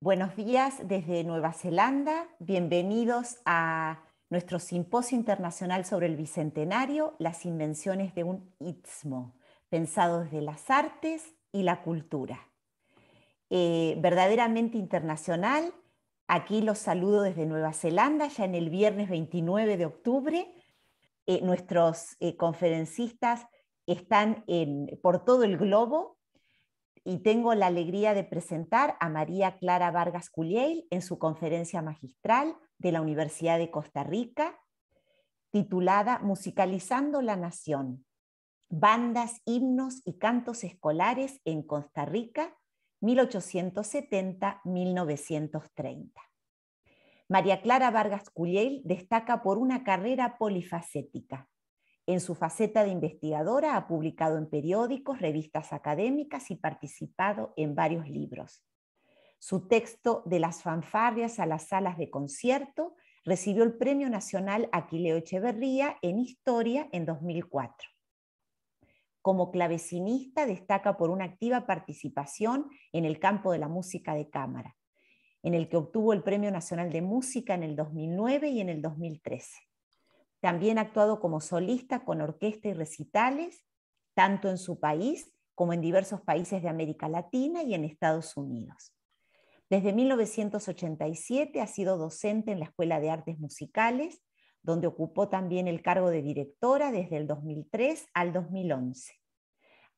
Buenos días desde Nueva Zelanda, bienvenidos a nuestro Simposio Internacional sobre el Bicentenario, las invenciones de un istmo, pensado desde las artes y la cultura. Verdaderamente internacional, aquí los saludo desde Nueva Zelanda, ya en el viernes 29 de octubre. Nuestros conferencistas están por todo el globo, y tengo la alegría de presentar a María Clara Vargas Culleil en su conferencia magistral de la Universidad de Costa Rica, titulada Musicalizando la Nación, bandas, himnos y cantos escolares en Costa Rica, 1870-1930. María Clara Vargas Culleil destaca por una carrera polifacética. En su faceta de investigadora ha publicado en periódicos, revistas académicas y participado en varios libros. Su texto De las fanfarrias a las salas de concierto recibió el Premio Nacional Aquileo Echeverría en Historia en 2004. Como clavecinista destaca por una activa participación en el campo de la música de cámara, en el que obtuvo el Premio Nacional de Música en el 2009 y en el 2013. También ha actuado como solista con orquesta y recitales, tanto en su país como en diversos países de América Latina y en Estados Unidos. Desde 1987 ha sido docente en la Escuela de Artes Musicales, donde ocupó también el cargo de directora desde el 2003 al 2011.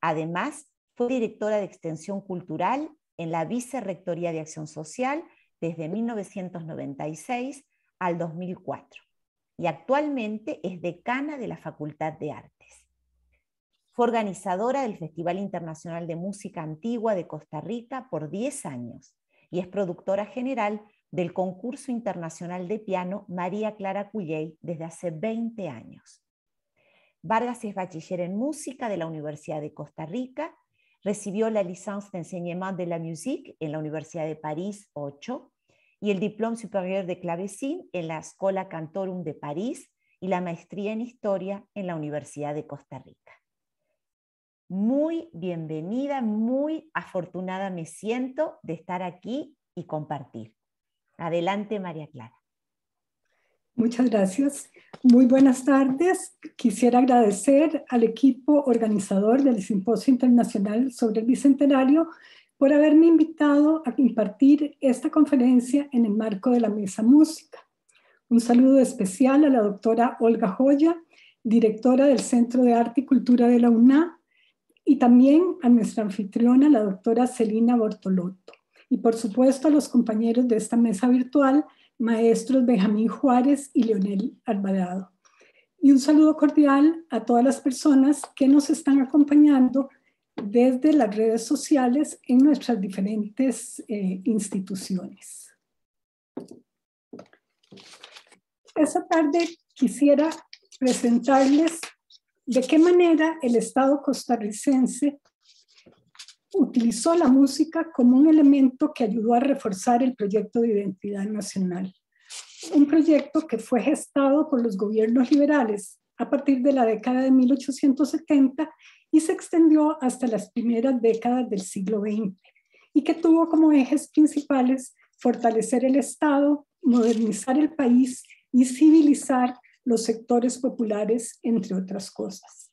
Además, fue directora de Extensión Cultural en la Vicerrectoría de Acción Social desde 1996 al 2004. Y actualmente es decana de la Facultad de Artes. Fue organizadora del Festival Internacional de Música Antigua de Costa Rica por 10 años y es productora general del Concurso Internacional de Piano María Clara Culleil desde hace 20 años. Vargas es bachiller en música de la Universidad de Costa Rica, recibió la licence d'enseignement de la musique en la Universidad de París 8, y el Diplôme supérieur de clavecín en la Schola Cantorum de París y la maestría en Historia en la Universidad de Costa Rica. Muy bienvenida, muy afortunada me siento de estar aquí y compartir. Adelante, María Clara. Muchas gracias. Muy buenas tardes. Quisiera agradecer al equipo organizador del Simposio Internacional sobre el Bicentenario por haberme invitado a impartir esta conferencia en el marco de la Mesa Música. Un saludo especial a la doctora Olga Joya, directora del Centro de Arte y Cultura de la UNA, y también a nuestra anfitriona, la doctora Celina Bortolotto. Y por supuesto a los compañeros de esta mesa virtual, maestros Benjamín Juárez y Leonel Alvarado. Y un saludo cordial a todas las personas que nos están acompañando desde las redes sociales en nuestras diferentes instituciones. Esta tarde quisiera presentarles de qué manera el Estado costarricense utilizó la música como un elemento que ayudó a reforzar el proyecto de identidad nacional. Un proyecto que fue gestado por los gobiernos liberales a partir de la década de 1870 y se extendió hasta las primeras décadas del siglo XX, y que tuvo como ejes principales fortalecer el Estado, modernizar el país y civilizar los sectores populares, entre otras cosas.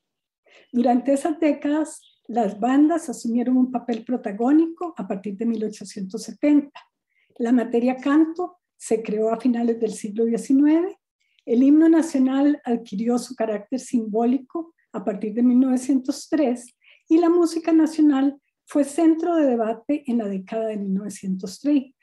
Durante esas décadas, las bandas asumieron un papel protagónico a partir de 1870. La materia canto se creó a finales del siglo XIX. El himno nacional adquirió su carácter simbólico a partir de 1903 y la música nacional fue centro de debate en la década de 1930.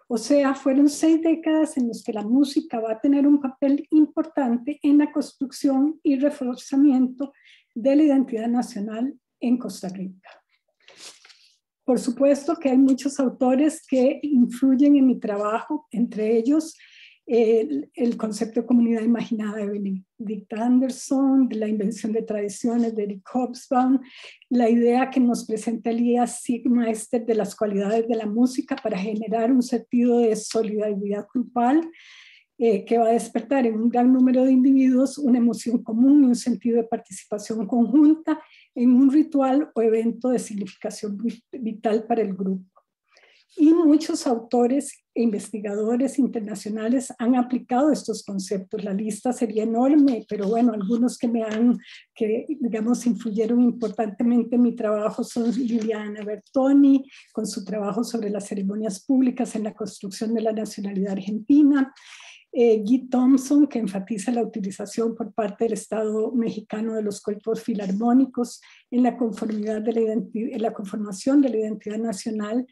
O sea, fueron 6 décadas en las que la música va a tener un papel importante en la construcción y reforzamiento de la identidad nacional en Costa Rica. Por supuesto que hay muchos autores que influyen en mi trabajo, entre ellos el concepto de comunidad imaginada de Benedict Anderson, de la invención de tradiciones de Eric Hobsbawm, la idea que nos presenta Elias Siegmeister de las cualidades de la música para generar un sentido de solidaridad grupal que va a despertar en un gran número de individuos una emoción común y un sentido de participación conjunta en un ritual o evento de significación vital para el grupo. Y muchos autores e investigadores internacionales han aplicado estos conceptos. La lista sería enorme, pero bueno, algunos que digamos influyeron importantemente en mi trabajo son Liliana Bertoni, con su trabajo sobre las ceremonias públicas en la construcción de la nacionalidad argentina, Guy Thompson, que enfatiza la utilización por parte del Estado mexicano de los cuerpos filarmónicos en la conformación de la identidad nacional,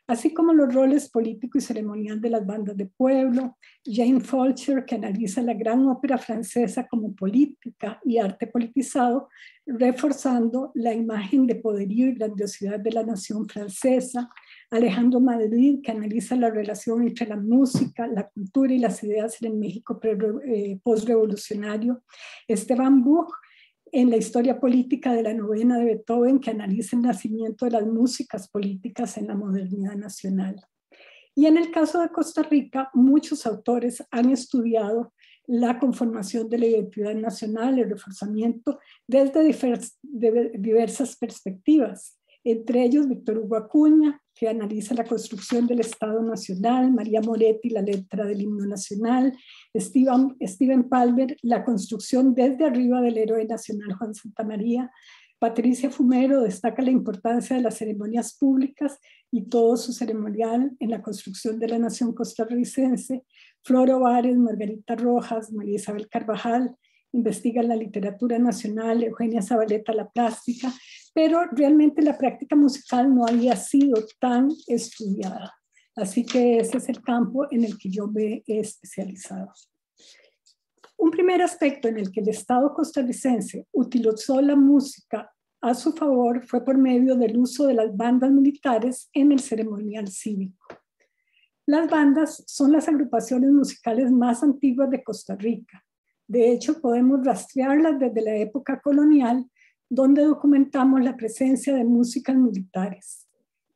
así como los roles político y ceremonial de las bandas de pueblo. Jane Fulcher, que analiza la gran ópera francesa como política y arte politizado, reforzando la imagen de poderío y grandiosidad de la nación francesa. Alejandro Madrid, que analiza la relación entre la música, la cultura y las ideas en el México postrevolucionario. Esteban Buch, en la historia política de la novena de Beethoven, que analiza el nacimiento de las músicas políticas en la modernidad nacional. Y en el caso de Costa Rica, muchos autores han estudiado la conformación de la identidad nacional, el reforzamiento desde diversas perspectivas. Entre ellos, Víctor Hugo Acuña, que analiza la construcción del Estado Nacional, María Moretti, la letra del himno nacional, Steven Palmer, la construcción desde arriba del héroe nacional Juan Santamaría, Patricia Fumero destaca la importancia de las ceremonias públicas y todo su ceremonial en la construcción de la nación costarricense, Flor Ovares, Margarita Rojas, María Isabel Carvajal, investiga la literatura nacional, Eugenia Zabaleta la plástica, pero realmente la práctica musical no había sido tan estudiada. Así que ese es el campo en el que yo me he especializado. Un primer aspecto en el que el Estado costarricense utilizó la música a su favor fue por medio del uso de las bandas militares en el ceremonial cívico. Las bandas son las agrupaciones musicales más antiguas de Costa Rica. De hecho, podemos rastrearlas desde la época colonial, donde documentamos la presencia de músicas militares.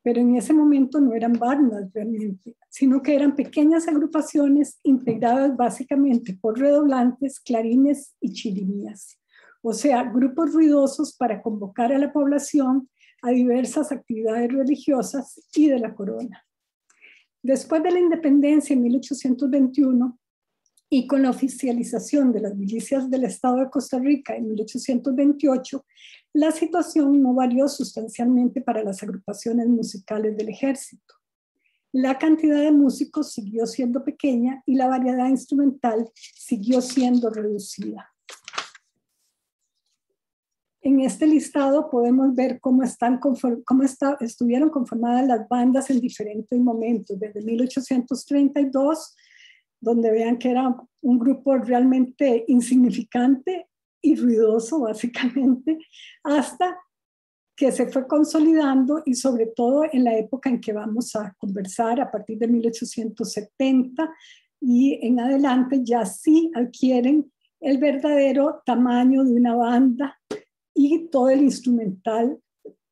Pero en ese momento no eran bandas realmente, sino que eran pequeñas agrupaciones integradas básicamente por redoblantes, clarines y chirimías. O sea, grupos ruidosos para convocar a la población a diversas actividades religiosas y de la corona. Después de la independencia en 1821, y con la oficialización de las milicias del Estado de Costa Rica en 1828, la situación no varió sustancialmente para las agrupaciones musicales del ejército. La cantidad de músicos siguió siendo pequeña y la variedad instrumental siguió siendo reducida. En este listado podemos ver cómo estuvieron conformadas las bandas en diferentes momentos, desde 1832, donde vean que era un grupo realmente insignificante y ruidoso, básicamente, hasta que se fue consolidando y sobre todo en la época en que vamos a conversar, a partir de 1870 y en adelante, ya sí adquieren el verdadero tamaño de una banda y todo el instrumental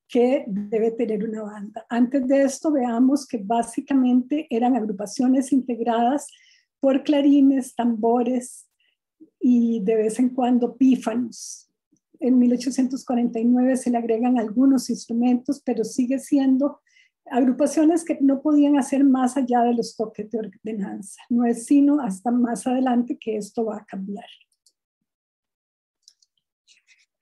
que debe tener una banda. Antes de esto, veamos que básicamente eran agrupaciones integradas por clarines, tambores y de vez en cuando pífanos. En 1849 se le agregan algunos instrumentos, pero sigue siendo agrupaciones que no podían hacer más allá de los toques de ordenanza. No es sino hasta más adelante que esto va a cambiar.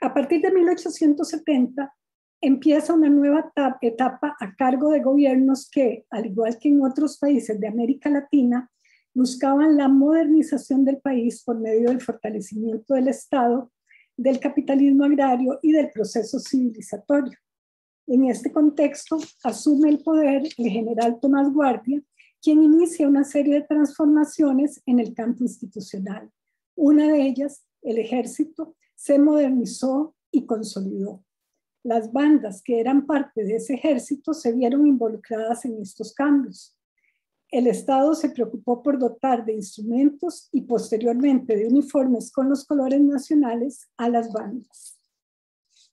A partir de 1870 empieza una nueva etapa a cargo de gobiernos que, al igual que en otros países de América Latina, buscaban la modernización del país por medio del fortalecimiento del Estado, del capitalismo agrario y del proceso civilizatorio. En este contexto, asume el poder el general Tomás Guardia, quien inicia una serie de transformaciones en el campo institucional. Una de ellas, el ejército, se modernizó y consolidó. Las bandas que eran parte de ese ejército se vieron involucradas en estos cambios. El Estado se preocupó por dotar de instrumentos y posteriormente de uniformes con los colores nacionales a las bandas.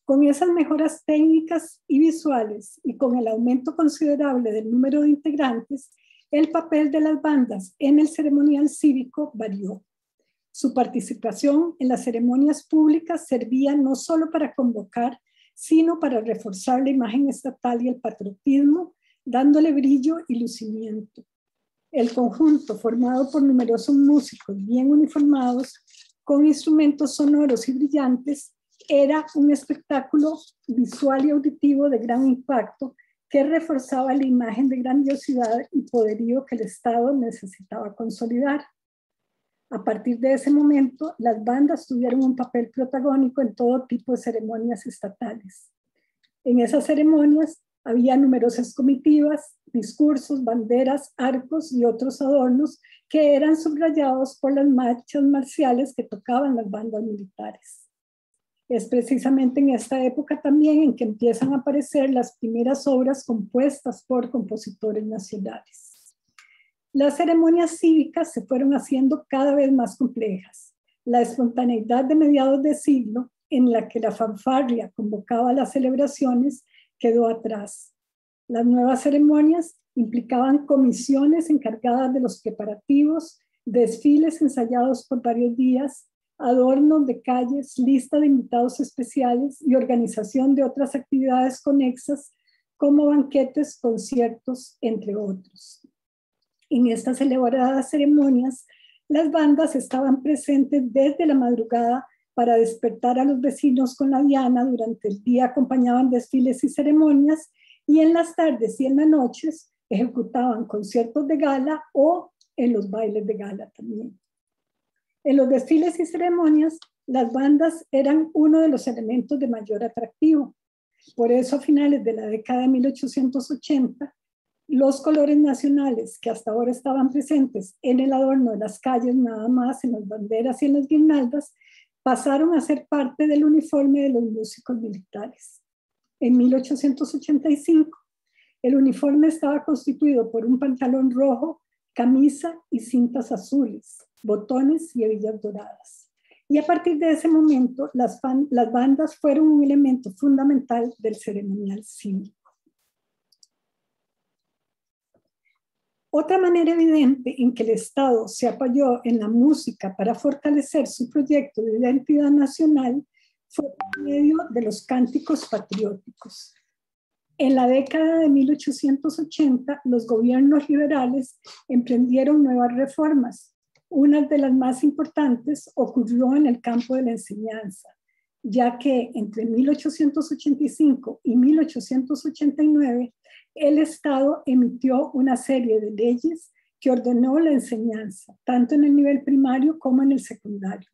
Con esas mejoras técnicas y visuales y con el aumento considerable del número de integrantes, el papel de las bandas en el ceremonial cívico varió. Su participación en las ceremonias públicas servía no solo para convocar, sino para reforzar la imagen estatal y el patriotismo, dándole brillo y lucimiento. El conjunto, formado por numerosos músicos bien uniformados, con instrumentos sonoros y brillantes, era un espectáculo visual y auditivo de gran impacto que reforzaba la imagen de grandiosidad y poderío que el Estado necesitaba consolidar. A partir de ese momento, las bandas tuvieron un papel protagónico en todo tipo de ceremonias estatales. En esas ceremonias había numerosas comitivas, discursos, banderas, arcos y otros adornos que eran subrayados por las marchas marciales que tocaban las bandas militares. Es precisamente en esta época también en que empiezan a aparecer las primeras obras compuestas por compositores nacionales. Las ceremonias cívicas se fueron haciendo cada vez más complejas. La espontaneidad de mediados de siglo, en la que la fanfarria convocaba las celebraciones, quedó atrás. Las nuevas ceremonias implicaban comisiones encargadas de los preparativos, desfiles ensayados por varios días, adornos de calles, lista de invitados especiales y organización de otras actividades conexas como banquetes, conciertos, entre otros. En estas celebradas ceremonias, las bandas estaban presentes desde la madrugada para despertar a los vecinos con la diana. Durante el día acompañaban desfiles y ceremonias, y en las tardes y en las noches ejecutaban conciertos de gala o en los bailes de gala también. En los desfiles y ceremonias, las bandas eran uno de los elementos de mayor atractivo. Por eso, a finales de la década de 1880, los colores nacionales que hasta ahora estaban presentes en el adorno de las calles, nada más en las banderas y en las guirnaldas, pasaron a ser parte del uniforme de los músicos militares. En 1885, el uniforme estaba constituido por un pantalón rojo, camisa y cintas azules, botones y hebillas doradas. Y a partir de ese momento, las bandas fueron un elemento fundamental del ceremonial cívico. Otra manera evidente en que el Estado se apoyó en la música para fortalecer su proyecto de identidad nacional fue por medio de los cánticos patrióticos. En la década de 1880, los gobiernos liberales emprendieron nuevas reformas. Una de las más importantes ocurrió en el campo de la enseñanza, ya que entre 1885 y 1889, el Estado emitió una serie de leyes que ordenó la enseñanza, tanto en el nivel primario como en el secundario.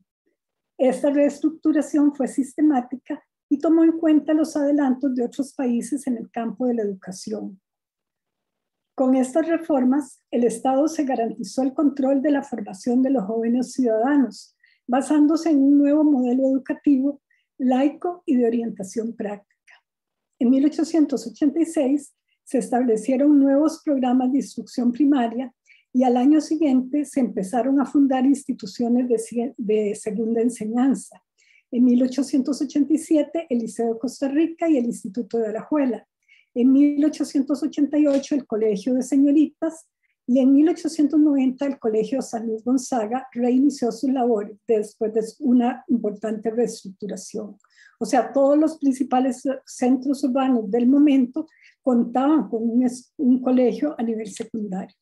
Esta reestructuración fue sistemática y tomó en cuenta los adelantos de otros países en el campo de la educación. Con estas reformas, el Estado se garantizó el control de la formación de los jóvenes ciudadanos, basándose en un nuevo modelo educativo laico y de orientación práctica. En 1886 se establecieron nuevos programas de instrucción primaria y al año siguiente se empezaron a fundar instituciones de segunda enseñanza. En 1887, el Liceo de Costa Rica y el Instituto de Alajuela. En 1888, el Colegio de Señoritas. Y en 1890, el Colegio San Luis Gonzaga reinició sus labores después de una importante reestructuración. O sea, todos los principales centros urbanos del momento contaban con un colegio a nivel secundario.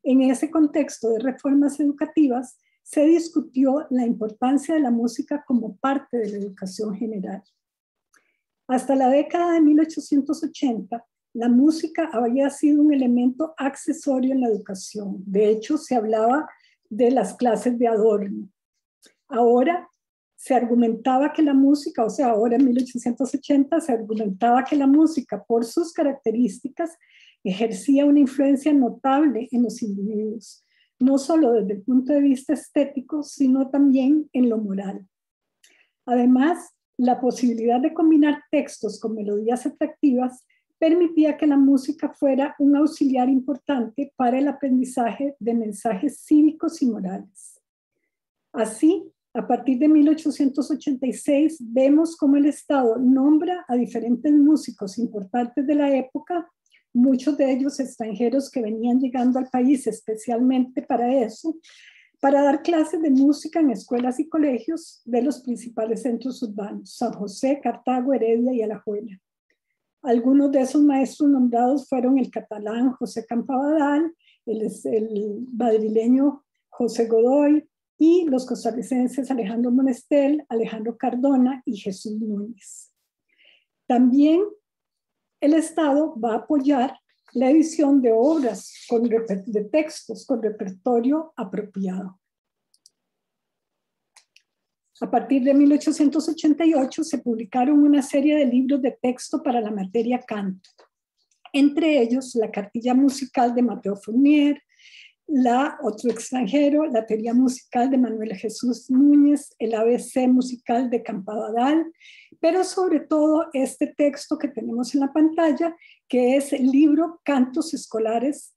En ese contexto de reformas educativas, se discutió la importancia de la música como parte de la educación general. Hasta la década de 1880, la música había sido un elemento accesorio en la educación. De hecho, se hablaba de las clases de adorno. Ahora se argumentaba que la música, o sea, ahora en 1880 se argumentaba que la música, por sus características, ejercía una influencia notable en los individuos, no solo desde el punto de vista estético, sino también en lo moral. Además, la posibilidad de combinar textos con melodías atractivas permitía que la música fuera un auxiliar importante para el aprendizaje de mensajes cívicos y morales. Así, a partir de 1886, vemos cómo el Estado nombra a diferentes músicos importantes de la época, muchos de ellos extranjeros que venían llegando al país especialmente para eso, para dar clases de música en escuelas y colegios de los principales centros urbanos, San José, Cartago, Heredia y Alajuela. Algunos de esos maestros nombrados fueron el catalán José Campabadal, el madrileño José Godoy y los costarricenses Alejandro Monestel, Alejandro Cardona y Jesús Núñez. También el Estado va a apoyar la edición de obras de textos con repertorio apropiado. A partir de 1888 se publicaron una serie de libros de texto para la materia canto, entre ellos la cartilla musical de Mateo Fournier, Otro extranjero, la teoría musical de Manuel Jesús Núñez, el ABC musical de Campabadal, pero sobre todo este texto que tenemos en la pantalla, que es el libro Cantos Escolares,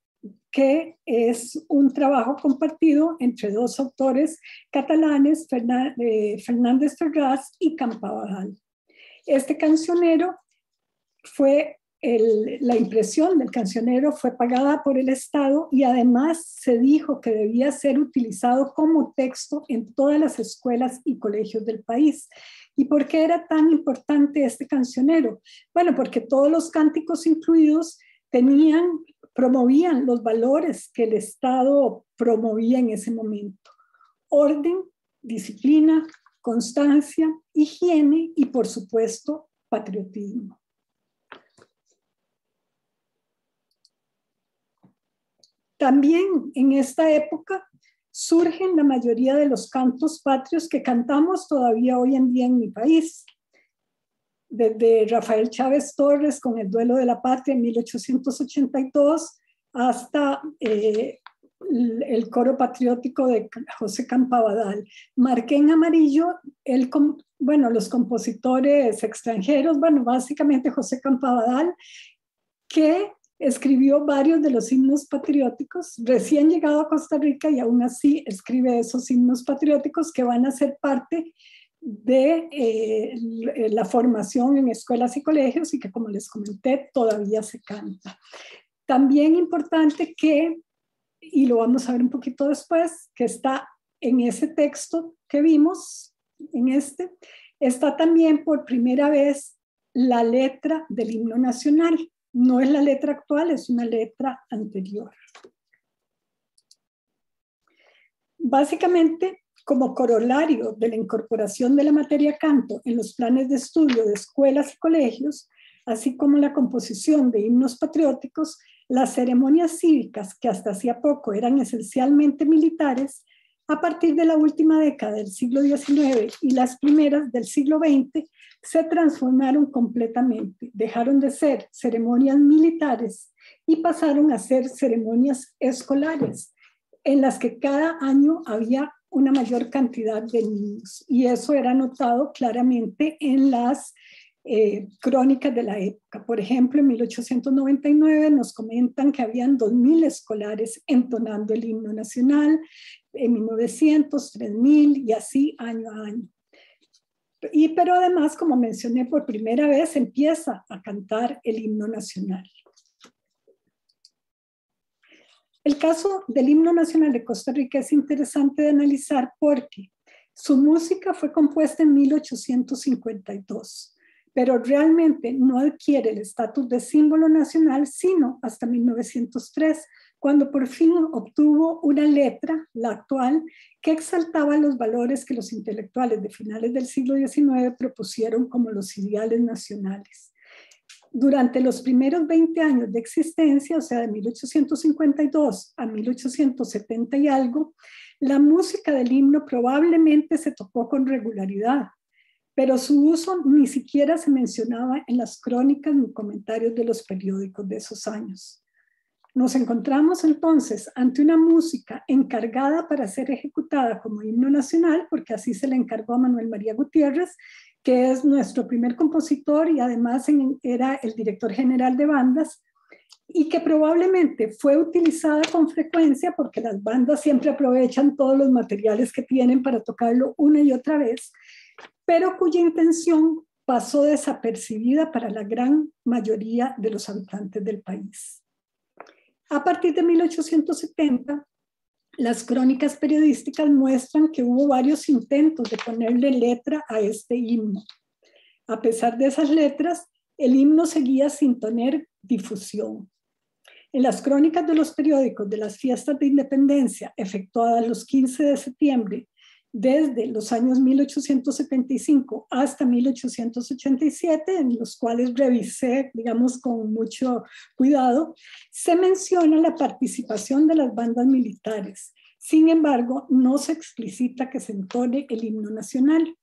que es un trabajo compartido entre dos autores catalanes, Fernández Ferraz y Campabadal. Este cancionero la impresión del cancionero fue pagada por el Estado y además se dijo que debía ser utilizado como texto en todas las escuelas y colegios del país. ¿Y por qué era tan importante este cancionero? Bueno, porque todos los cánticos incluidos promovían los valores que el Estado promovía en ese momento: orden, disciplina, constancia, higiene y, por supuesto, patriotismo. También en esta época surgen la mayoría de los cantos patrios que cantamos todavía hoy en día en mi país. Desde Rafael Chávez Torres con El duelo de la patria en 1882 hasta el coro patriótico de José Campabadal. Marqué en amarillo los compositores extranjeros, básicamente José Campabadal, que escribió varios de los himnos patrióticos, recién llegado a Costa Rica, y aún así escribe esos himnos patrióticos que van a ser parte de la formación en escuelas y colegios y que, como les comenté, todavía se canta. También importante y lo vamos a ver un poquito después, que está en ese texto que vimos, está también por primera vez la letra del himno nacional. No es la letra actual, es una letra anterior. Básicamente, como corolario de la incorporación de la materia canto en los planes de estudio de escuelas y colegios, así como la composición de himnos patrióticos, las ceremonias cívicas, que hasta hacía poco eran esencialmente militares, a partir de la última década del siglo XIX y las primeras del siglo XX, se transformaron completamente. Dejaron de ser ceremonias militares y pasaron a ser ceremonias escolares, en las que cada año había una mayor cantidad de niños. Y eso era notado claramente en las crónicas de la época. Por ejemplo, en 1899 nos comentan que habían 2.000 escolares entonando el himno nacional, en 1900, 3.000 y así año a año. Pero además, como mencioné, por primera vez empieza a cantar el himno nacional. El caso del himno nacional de Costa Rica es interesante de analizar porque su música fue compuesta en 1852, pero realmente no adquiere el estatus de símbolo nacional sino hasta 1903, cuando por fin obtuvo una letra, la actual, que exaltaba los valores que los intelectuales de finales del siglo XIX propusieron como los ideales nacionales. Durante los primeros 20 años de existencia, o sea, de 1852 a 1870 y algo, la música del himno probablemente se tocó con regularidad, pero su uso ni siquiera se mencionaba en las crónicas ni comentarios de los periódicos de esos años. Nos encontramos entonces ante una música encargada para ser ejecutada como himno nacional, porque así se le encargó a Manuel María Gutiérrez, que es nuestro primer compositor y además era el director general de bandas, y que probablemente fue utilizada con frecuencia porque las bandas siempre aprovechan todos los materiales que tienen para tocarlo una y otra vez, pero cuya intención pasó desapercibida para la gran mayoría de los habitantes del país. A partir de 1870, las crónicas periodísticas muestran que hubo varios intentos de ponerle letra a este himno. A pesar de esas letras, el himno seguía sin tener difusión. En las crónicas de los periódicos de las fiestas de independencia efectuadas los 15 de septiembre, desde los años 1875 hasta 1887, en los cuales revisé, digamos, con mucho cuidado, se menciona la participación de las bandas militares. Sin embargo, no se explicita que se entone el himno nacional.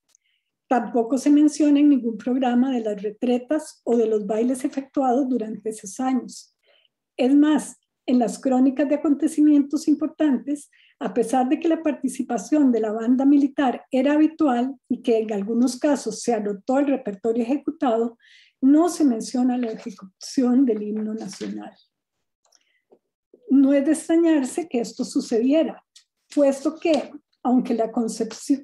Tampoco se menciona en ningún programa de las retretas o de los bailes efectuados durante esos años. Es más, en las crónicas de acontecimientos importantes, a pesar de que la participación de la banda militar era habitual y que en algunos casos se anotó el repertorio ejecutado, no se menciona la ejecución del himno nacional. No es de extrañarse que esto sucediera, puesto que aunque la concepción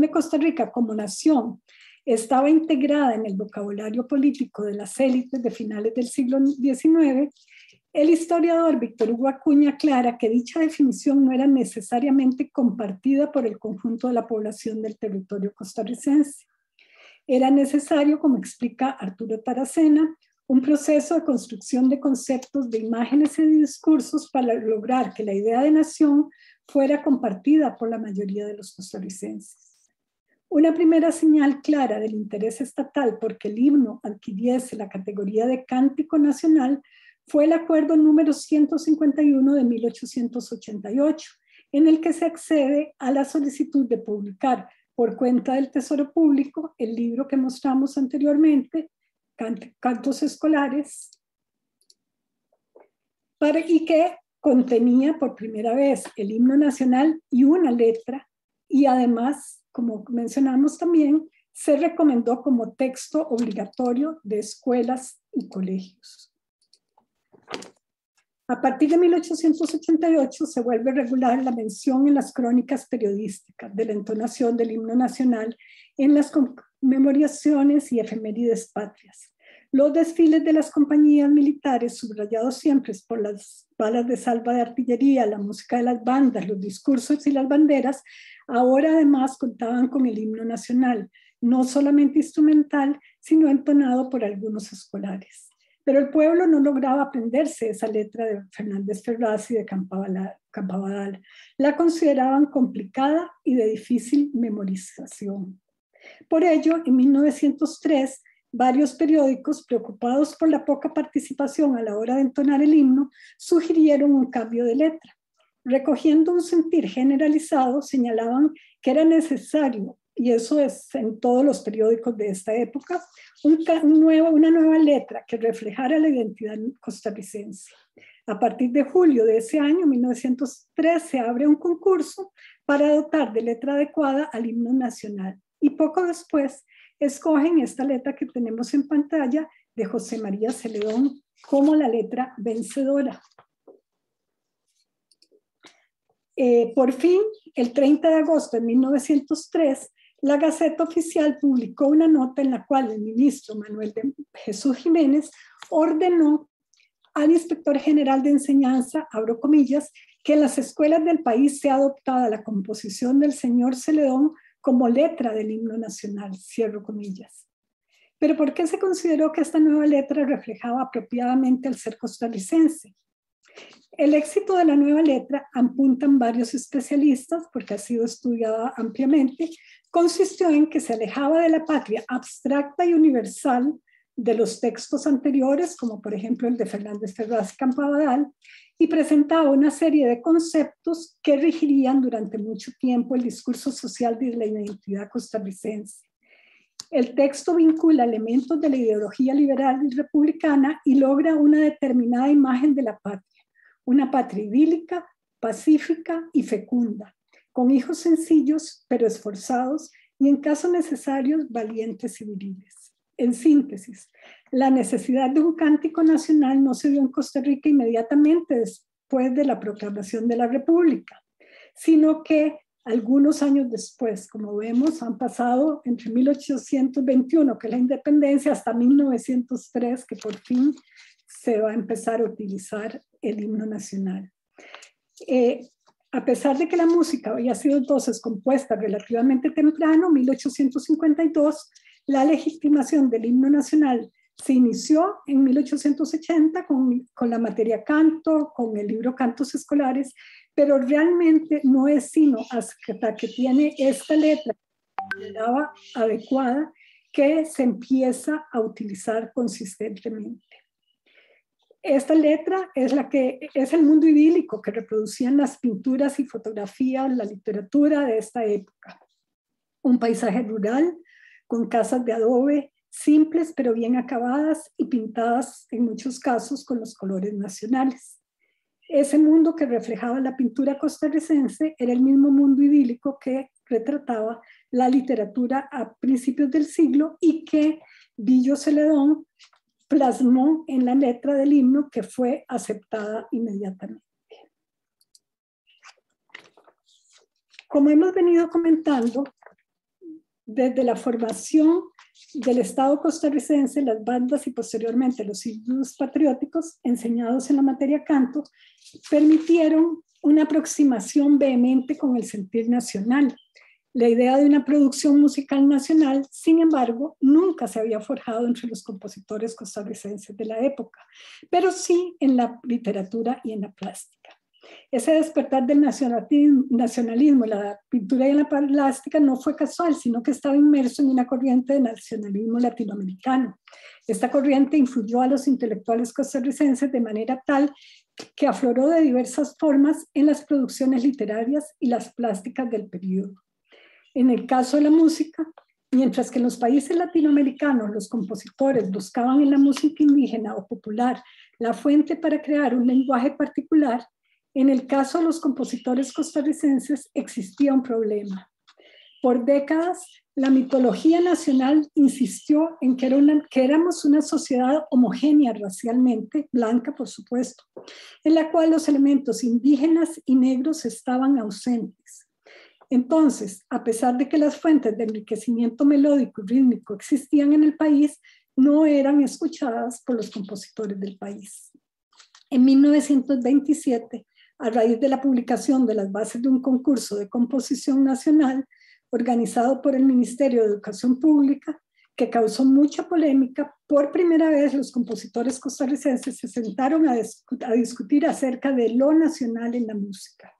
de Costa Rica como nación estaba integrada en el vocabulario político de las élites de finales del siglo XIX, el historiador Víctor Hugo Acuña aclara que dicha definición no era necesariamente compartida por el conjunto de la población del territorio costarricense. Era necesario, como explica Arturo Taracena, un proceso de construcción de conceptos, de imágenes y de discursos para lograr que la idea de nación fuera compartida por la mayoría de los costarricenses. Una primera señal clara del interés estatal porque el himno adquiriese la categoría de cántico nacional fue el acuerdo número 151 de 1888, en el que se accede a la solicitud de publicar por cuenta del Tesoro Público el libro que mostramos anteriormente, Cantos Escolares, y que contenía por primera vez el himno nacional y una letra, y además, como mencionamos también, se recomendó como texto obligatorio de escuelas y colegios. A partir de 1888 se vuelve regular la mención en las crónicas periodísticas de la entonación del himno nacional en las conmemoraciones y efemérides patrias. Los desfiles de las compañías militares, subrayados siempre por las balas de salva de artillería, la música de las bandas, los discursos y las banderas, ahora además contaban con el himno nacional, no solamente instrumental, sino entonado por algunos escolares. Pero el pueblo no lograba aprenderse esa letra de Fernández Ferraz y de Campabadal. La consideraban complicada y de difícil memorización. Por ello, en 1903, varios periódicos, preocupados por la poca participación a la hora de entonar el himno, sugirieron un cambio de letra. Recogiendo un sentir generalizado, señalaban que era necesario, y eso es en todos los periódicos de esta época, una nueva letra que reflejara la identidad costarricense. A partir de julio de ese año, 1903, se abre un concurso para dotar de letra adecuada al himno nacional. Y poco después escogen esta letra que tenemos en pantalla de José María Celedón como la letra vencedora. Por fin, el 30 de agosto de 1903, la Gaceta Oficial publicó una nota en la cual el ministro Manuel de Jesús Jiménez ordenó al inspector general de enseñanza, abro comillas, que en las escuelas del país sea adoptada la composición del señor Celedón como letra del himno nacional, cierro comillas. Pero ¿por qué se consideró que esta nueva letra reflejaba apropiadamente el ser costarricense? El éxito de la nueva letra, apuntan varios especialistas, porque ha sido estudiada ampliamente, consistió en que se alejaba de la patria abstracta y universal de los textos anteriores, como por ejemplo el de Fernández Ferraz y Campabadal, y presentaba una serie de conceptos que regirían durante mucho tiempo el discurso social de la identidad costarricense. El texto vincula elementos de la ideología liberal y republicana y logra una determinada imagen de la patria, una patria idílica, pacífica y fecunda, con hijos sencillos pero esforzados y en caso necesario valientes y viriles. En síntesis, la necesidad de un cántico nacional no se dio en Costa Rica inmediatamente después de la proclamación de la República, sino que algunos años después, como vemos, han pasado entre 1821, que es la independencia, hasta 1903, que por fin se va a empezar a utilizar el himno nacional. A pesar de que la música había sido entonces compuesta relativamente temprano, 1852, La legitimación del himno nacional se inició en 1880 con la materia canto, con el libro Cantos Escolares, pero realmente no es sino hasta que tiene esta letra adecuada que se empieza a utilizar consistentemente. Esta letra es el mundo idílico que reproducían las pinturas y fotografías, la literatura de esta época. Un paisaje rural con casas de adobe, simples pero bien acabadas y pintadas en muchos casos con los colores nacionales. Ese mundo que reflejaba la pintura costarricense era el mismo mundo idílico que retrataba la literatura a principios del siglo y que Billo Celedón plasmó en la letra del himno, que fue aceptada inmediatamente. Como hemos venido comentando, desde la formación del Estado costarricense, las bandas y posteriormente los himnos patrióticos enseñados en la materia canto permitieron una aproximación vehemente con el sentir nacional. La idea de una producción musical nacional, sin embargo, nunca se había forjado entre los compositores costarricenses de la época, pero sí en la literatura y en la plástica. Ese despertar del nacionalismo en la pintura y en la plástica no fue casual, sino que estaba inmerso en una corriente de nacionalismo latinoamericano. Esta corriente influyó a los intelectuales costarricenses de manera tal que afloró de diversas formas en las producciones literarias y las plásticas del periodo. En el caso de la música, mientras que en los países latinoamericanos los compositores buscaban en la música indígena o popular la fuente para crear un lenguaje particular, en el caso de los compositores costarricenses existía un problema. Por décadas, la mitología nacional insistió en que éramos una sociedad homogénea racialmente, blanca por supuesto, en la cual los elementos indígenas y negros estaban ausentes. Entonces, a pesar de que las fuentes de enriquecimiento melódico y rítmico existían en el país, no eran escuchadas por los compositores del país. En 1927, a raíz de la publicación de las bases de un concurso de composición nacional organizado por el Ministerio de Educación Pública, que causó mucha polémica, por primera vez los compositores costarricenses se sentaron a discutir acerca de lo nacional en la música.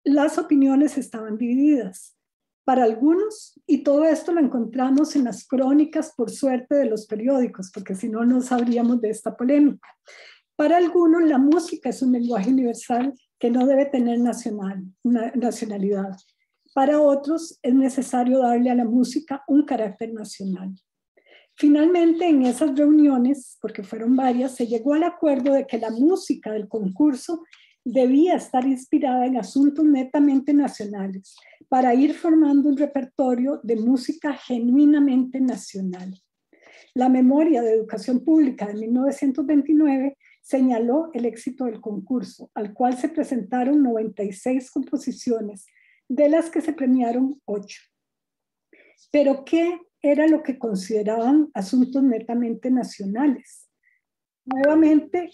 Las opiniones estaban divididas. Para algunos, y todo esto lo encontramos en las crónicas, por suerte, de los periódicos, porque si no, no sabríamos de esta polémica. Para algunos, la música es un lenguaje universal que no debe tener nacionalidad. Para otros, es necesario darle a la música un carácter nacional. Finalmente, en esas reuniones, porque fueron varias, se llegó al acuerdo de que la música del concurso debía estar inspirada en asuntos netamente nacionales para ir formando un repertorio de música genuinamente nacional. La Memoria de Educación Pública de 1929 señaló el éxito del concurso, al cual se presentaron 96 composiciones, de las que se premiaron 8. Pero ¿qué era lo que consideraban asuntos netamente nacionales? Nuevamente,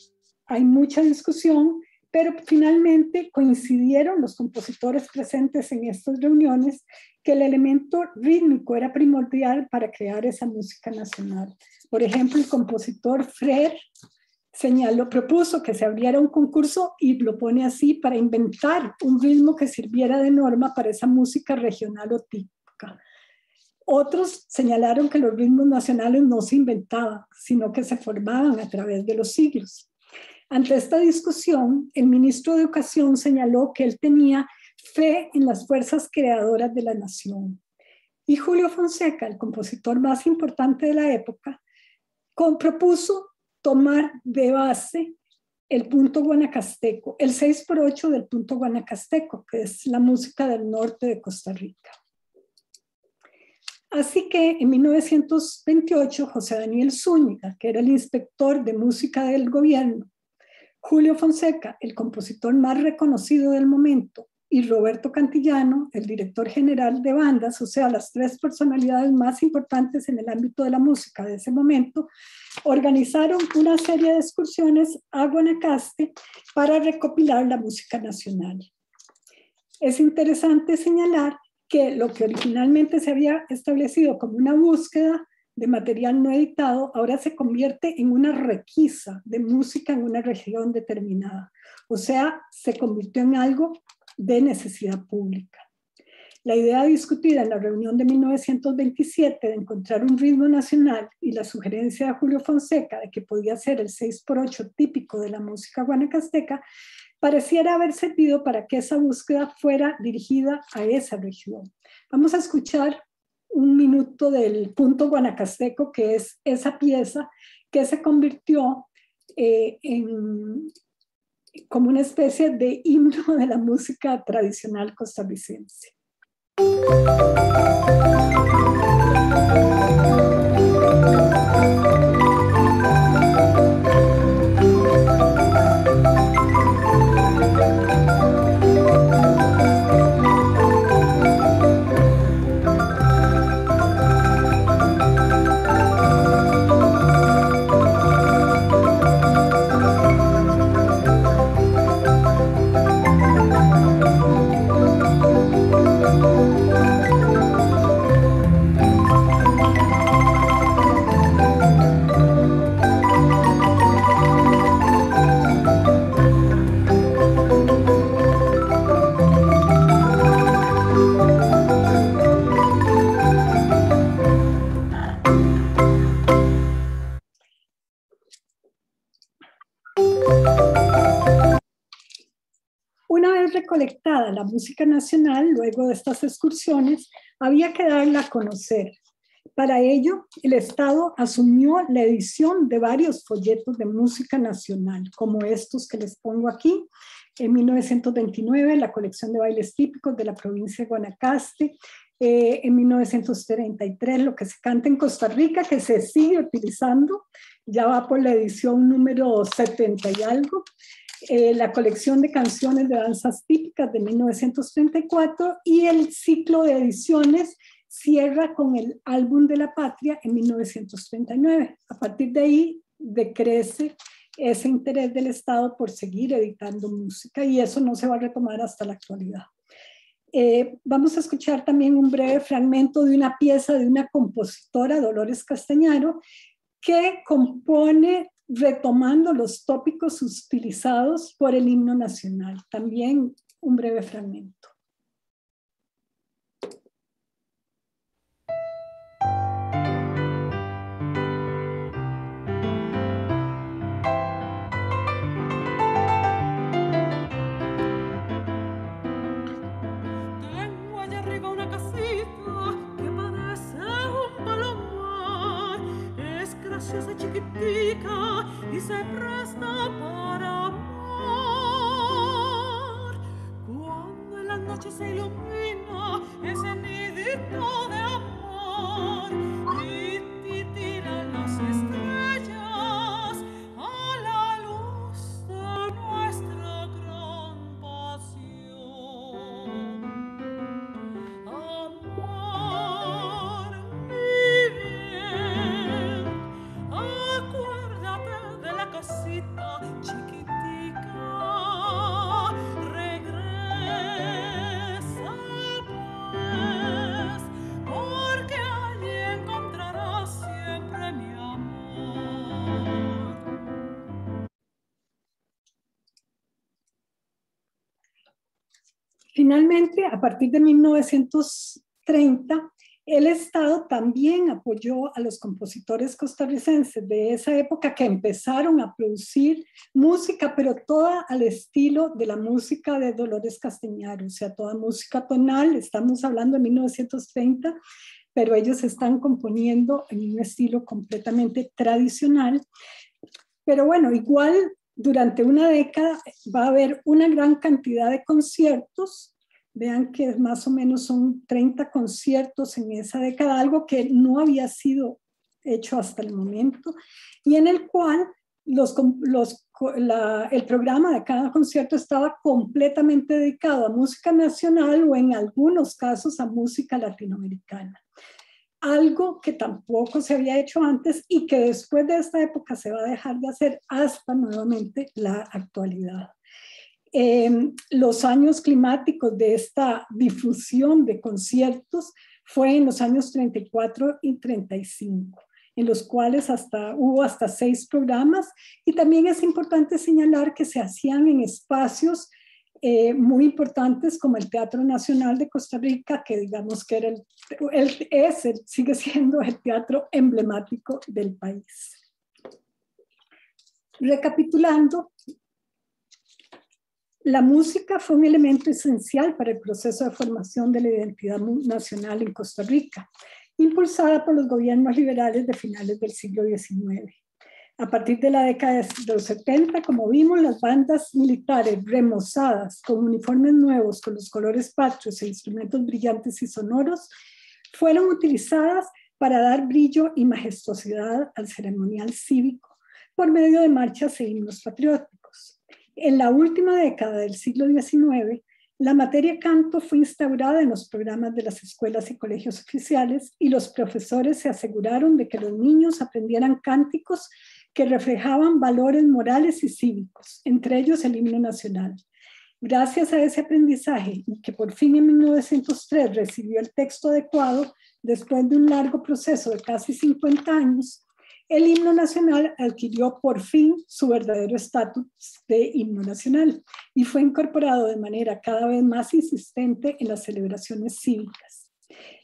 hay mucha discusión, pero finalmente coincidieron los compositores presentes en estas reuniones que el elemento rítmico era primordial para crear esa música nacional. Por ejemplo, el compositor Frer propuso que se abriera un concurso y lo pone así para inventar un ritmo que sirviera de norma para esa música regional o típica. Otros señalaron que los ritmos nacionales no se inventaban, sino que se formaban a través de los siglos. Ante esta discusión, el ministro de Educación señaló que él tenía fe en las fuerzas creadoras de la nación. Y Julio Fonseca, el compositor más importante de la época, propuso tomar de base el punto guanacasteco, el 6x8 del punto guanacasteco, que es la música del norte de Costa Rica. Así que en 1928, José Daniel Zúñiga, que era el inspector de música del gobierno, Julio Fonseca, el compositor más reconocido del momento, y Roberto Cantillano, el director general de bandas, o sea, las 3 personalidades más importantes en el ámbito de la música de ese momento, organizaron una serie de excursiones a Guanacaste para recopilar la música nacional. Es interesante señalar que lo que originalmente se había establecido como una búsqueda de material no editado, ahora se convierte en una requisa de música en una región determinada. O sea, se convirtió en algo de necesidad pública. La idea discutida en la reunión de 1927 de encontrar un ritmo nacional y la sugerencia de Julio Fonseca de que podía ser el 6x8 típico de la música guanacasteca pareciera haber servido para que esa búsqueda fuera dirigida a esa región. Vamos a escuchar un minuto del punto guanacasteco, que es esa pieza que se convirtió como una especie de himno de la música tradicional costarricense. Una vez recolectada la música nacional, luego de estas excursiones, había que darla a conocer. Para ello, el Estado asumió la edición de varios folletos de música nacional, como estos que les pongo aquí. En 1929, la colección de bailes típicos de la provincia de Guanacaste. En 1933, lo que se canta en Costa Rica, que se sigue utilizando, ya va por la edición número 70 y algo. La colección de canciones de danzas típicas de 1934 y el ciclo de ediciones cierra con el álbum de la patria en 1939. A partir de ahí decrece ese interés del Estado por seguir editando música y eso no se va a retomar hasta la actualidad. Vamos a escuchar también un breve fragmento de una pieza de una compositora, Dolores Castañaro, que compone retomando los tópicos utilizados por el himno nacional. También un breve fragmento. Tengo allá arriba una casita que parece un palomar. Es graciosa, chiquitica y se presta para amar. Cuando en la noche se ilumina ese nidito de amor y titilan las estrellas a la luz de nuestra gran pasión. Amor, mi bien, acuérdate de la casita chiquitica, regresa pues, porque allí encontrarás siempre mi amor. Finalmente, a partir de 1930, el Estado también apoyó a los compositores costarricenses de esa época que empezaron a producir música, pero toda al estilo de la música de Dolores Castañaro, o sea, toda música tonal. Estamos hablando de 1930, pero ellos están componiendo en un estilo completamente tradicional. Pero bueno, igual durante una década va a haber una gran cantidad de conciertos. Vean que más o menos son 30 conciertos en esa década, algo que no había sido hecho hasta el momento, y en el cual el programa de cada concierto estaba completamente dedicado a música nacional o en algunos casos a música latinoamericana. Algo que tampoco se había hecho antes y que después de esta época se va a dejar de hacer hasta nuevamente la actualidad. Los años climáticos de esta difusión de conciertos fue en los años 34 y 35, en los cuales hubo hasta 6 programas, y también es importante señalar que se hacían en espacios muy importantes como el Teatro Nacional de Costa Rica, que digamos que era sigue siendo el teatro emblemático del país. Recapitulando, la música fue un elemento esencial para el proceso de formación de la identidad nacional en Costa Rica, impulsada por los gobiernos liberales de finales del siglo XIX. A partir de la década de los 70, como vimos, las bandas militares remozadas con uniformes nuevos, con los colores patrios e instrumentos brillantes y sonoros, fueron utilizadas para dar brillo y majestuosidad al ceremonial cívico por medio de marchas e himnos patrióticos. En la última década del siglo XIX, la materia canto fue instaurada en los programas de las escuelas y colegios oficiales, y los profesores se aseguraron de que los niños aprendieran cánticos que reflejaban valores morales y cívicos, entre ellos el himno nacional. Gracias a ese aprendizaje, y que por fin en 1903 recibió el texto adecuado, después de un largo proceso de casi 50 años, el himno nacional adquirió por fin su verdadero estatus de himno nacional y fue incorporado de manera cada vez más insistente en las celebraciones cívicas.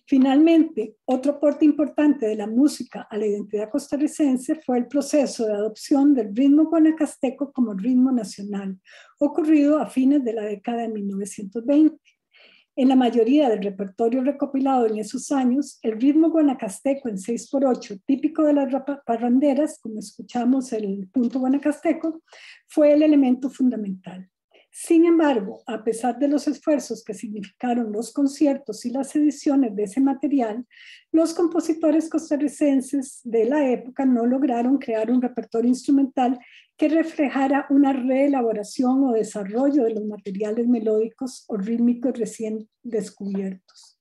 Finalmente, otro aporte importante de la música a la identidad costarricense fue el proceso de adopción del ritmo guanacasteco como ritmo nacional, ocurrido a fines de la década de 1920. En la mayoría del repertorio recopilado en esos años, el ritmo guanacasteco en 6x8, típico de las parranderas, como escuchamos el punto guanacasteco, fue el elemento fundamental. Sin embargo, a pesar de los esfuerzos que significaron los conciertos y las ediciones de ese material, los compositores costarricenses de la época no lograron crear un repertorio instrumental que reflejara una reelaboración o desarrollo de los materiales melódicos o rítmicos recién descubiertos.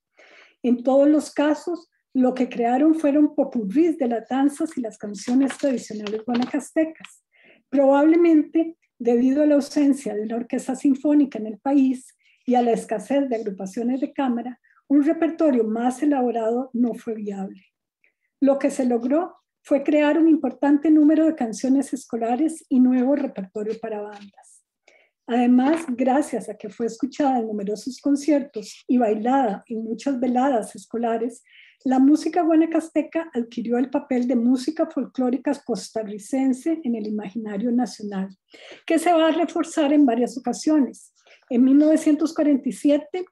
En todos los casos, lo que crearon fueron popurrís de las danzas y las canciones tradicionales guanacastecas. Probablemente, debido a la ausencia de una orquesta sinfónica en el país y a la escasez de agrupaciones de cámara, un repertorio más elaborado no fue viable. Lo que se logró fue crear un importante número de canciones escolares y nuevo repertorio para bandas. Además, gracias a que fue escuchada en numerosos conciertos y bailada en muchas veladas escolares, la música guanacasteca adquirió el papel de música folclórica costarricense en el imaginario nacional, que se va a reforzar en varias ocasiones. En 1947,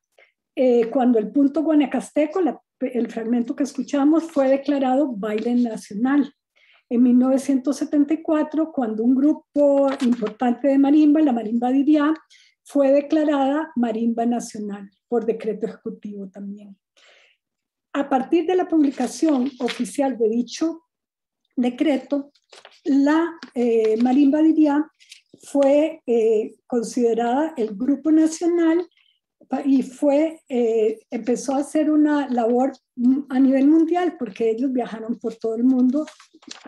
cuando el punto guanacasteco, el fragmento que escuchamos, fue declarado baile nacional. En 1974, cuando un grupo importante de marimba, la Marimba Diriá, fue declarada marimba nacional por decreto ejecutivo también. A partir de la publicación oficial de dicho decreto, la Marimba Diriá fue considerada el grupo nacional y empezó a hacer una labor a nivel mundial, porque ellos viajaron por todo el mundo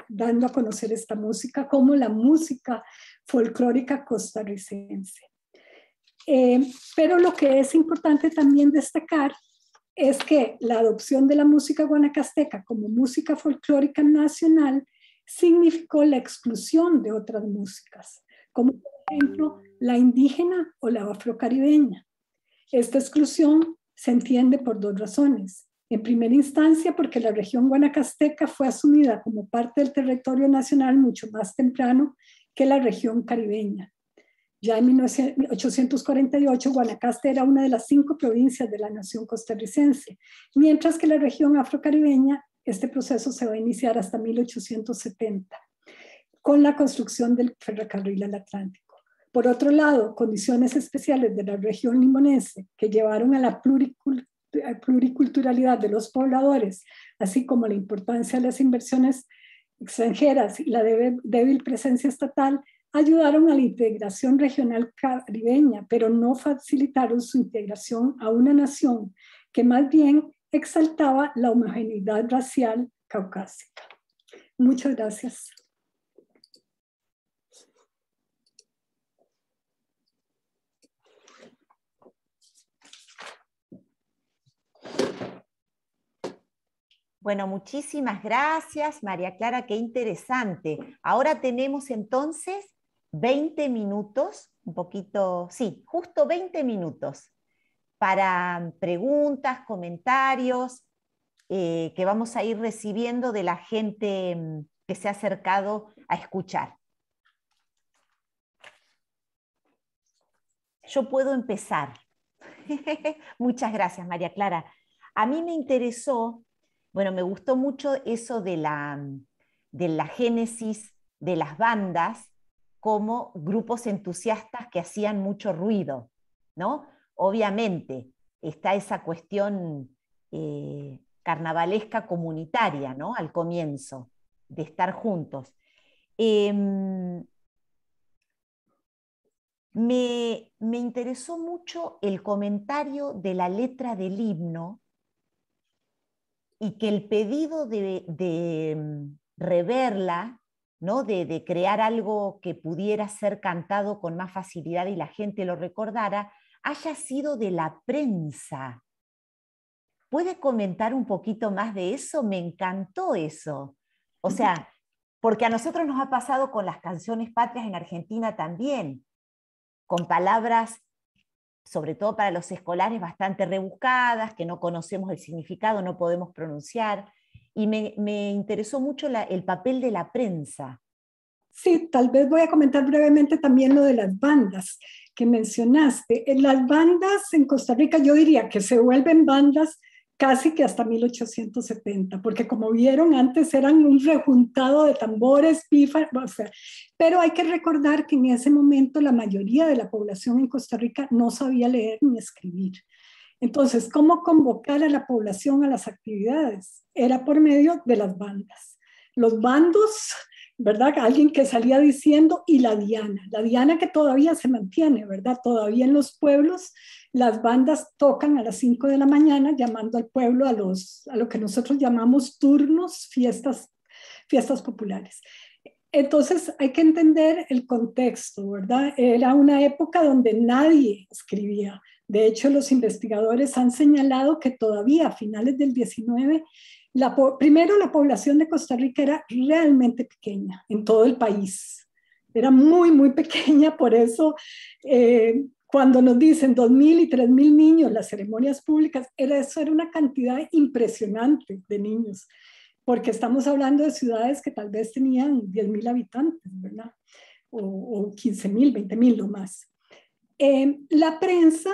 dando a conocer esta música como la música folclórica costarricense. Pero lo que es importante también destacar es que la adopción de la música guanacasteca como música folclórica nacional significó la exclusión de otras músicas, como por ejemplo la indígena o la afrocaribeña. Esta exclusión se entiende por dos razones. En primera instancia, porque la región guanacasteca fue asumida como parte del territorio nacional mucho más temprano que la región caribeña. Ya en 1848, Guanacaste era una de las 5 provincias de la nación costarricense, mientras que la región afrocaribeña, este proceso se va a iniciar hasta 1870, con la construcción del ferrocarril al Atlántico. Por otro lado, condiciones especiales de la región limonense que llevaron a la pluriculturalidad de los pobladores, así como la importancia de las inversiones extranjeras y la débil presencia estatal, ayudaron a la integración regional caribeña, pero no facilitaron su integración a una nación que más bien exaltaba la homogeneidad racial caucásica. Muchas gracias. Bueno, muchísimas gracias, María Clara, qué interesante. Ahora tenemos entonces 20 minutos, un poquito, sí, justo 20 minutos para preguntas, comentarios que vamos a ir recibiendo de la gente que se ha acercado a escuchar. Yo puedo empezar. Muchas gracias, María Clara. A mí me interesó, bueno, me gustó mucho eso de la génesis de las bandas como grupos entusiastas que hacían mucho ruido, ¿no? Obviamente está esa cuestión carnavalesca comunitaria, ¿no? Al comienzo, de estar juntos. Me interesó mucho el comentario de la letra del himno y que el pedido de reverla, ¿no? de crear algo que pudiera ser cantado con más facilidad y la gente lo recordara, haya sido de la prensa. ¿Puede comentar un poquito más de eso? Me encantó eso. O sea, porque a nosotros nos ha pasado con las canciones patrias en Argentina también, con palabras, sobre todo para los escolares, bastante rebuscadas, que no conocemos el significado, no podemos pronunciar, y me interesó mucho el papel de la prensa. Sí, tal vez voy a comentar brevemente también lo de las bandas que mencionaste. Las bandas en Costa Rica, yo diría que se vuelven bandas casi que hasta 1870, porque como vieron antes eran un rejuntado de tambores, pífaros, o sea, pero hay que recordar que en ese momento la mayoría de la población en Costa Rica no sabía leer ni escribir. Entonces, ¿cómo convocar a la población a las actividades? Era por medio de las bandas. Los bandos, ¿verdad? Alguien que salía diciendo, y la diana que todavía se mantiene, ¿verdad? Todavía en los pueblos las bandas tocan a las 5 de la mañana llamando al pueblo a lo que nosotros llamamos turnos, fiestas populares. Entonces hay que entender el contexto, ¿verdad? Era una época donde nadie escribía. De hecho, los investigadores han señalado que todavía a finales del 19, primero la población de Costa Rica era realmente pequeña en todo el país. Era muy, muy pequeña, por eso cuando nos dicen 2.000 y 3.000 niños, las ceremonias públicas, eso era una cantidad impresionante de niños, porque estamos hablando de ciudades que tal vez tenían 10.000 habitantes, ¿verdad? O 15.000, 20.000 o más. La prensa,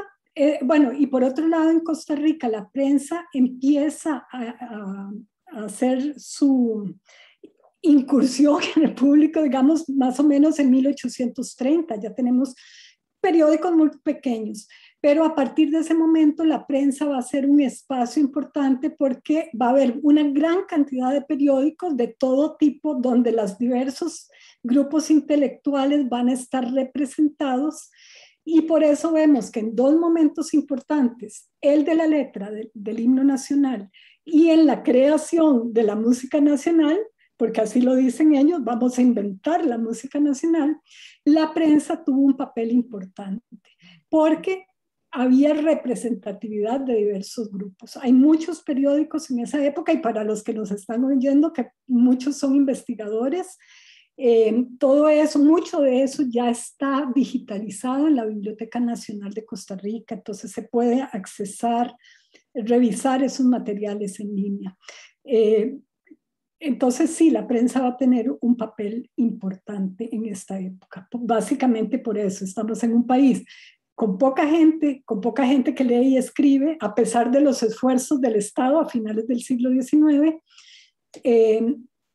bueno, y por otro lado en Costa Rica, la prensa empieza a hacer su incursión en el público, digamos, más o menos en 1830, ya tenemos periódicos muy pequeños, pero a partir de ese momento la prensa va a ser un espacio importante porque va a haber una gran cantidad de periódicos de todo tipo donde los diversos grupos intelectuales van a estar representados, y por eso vemos que en dos momentos importantes, el de la letra del himno nacional y en la creación de la música nacional, porque así lo dicen ellos, vamos a inventar la música nacional, la prensa tuvo un papel importante, porque había representatividad de diversos grupos. Hay muchos periódicos en esa época, y para los que nos están oyendo, que muchos son investigadores, todo eso, mucho de eso ya está digitalizado en la Biblioteca Nacional de Costa Rica, entonces se puede accesar, revisar esos materiales en línea. Entonces sí, la prensa va a tener un papel importante en esta época. Básicamente por eso estamos en un país con poca gente que lee y escribe, a pesar de los esfuerzos del Estado a finales del siglo XIX,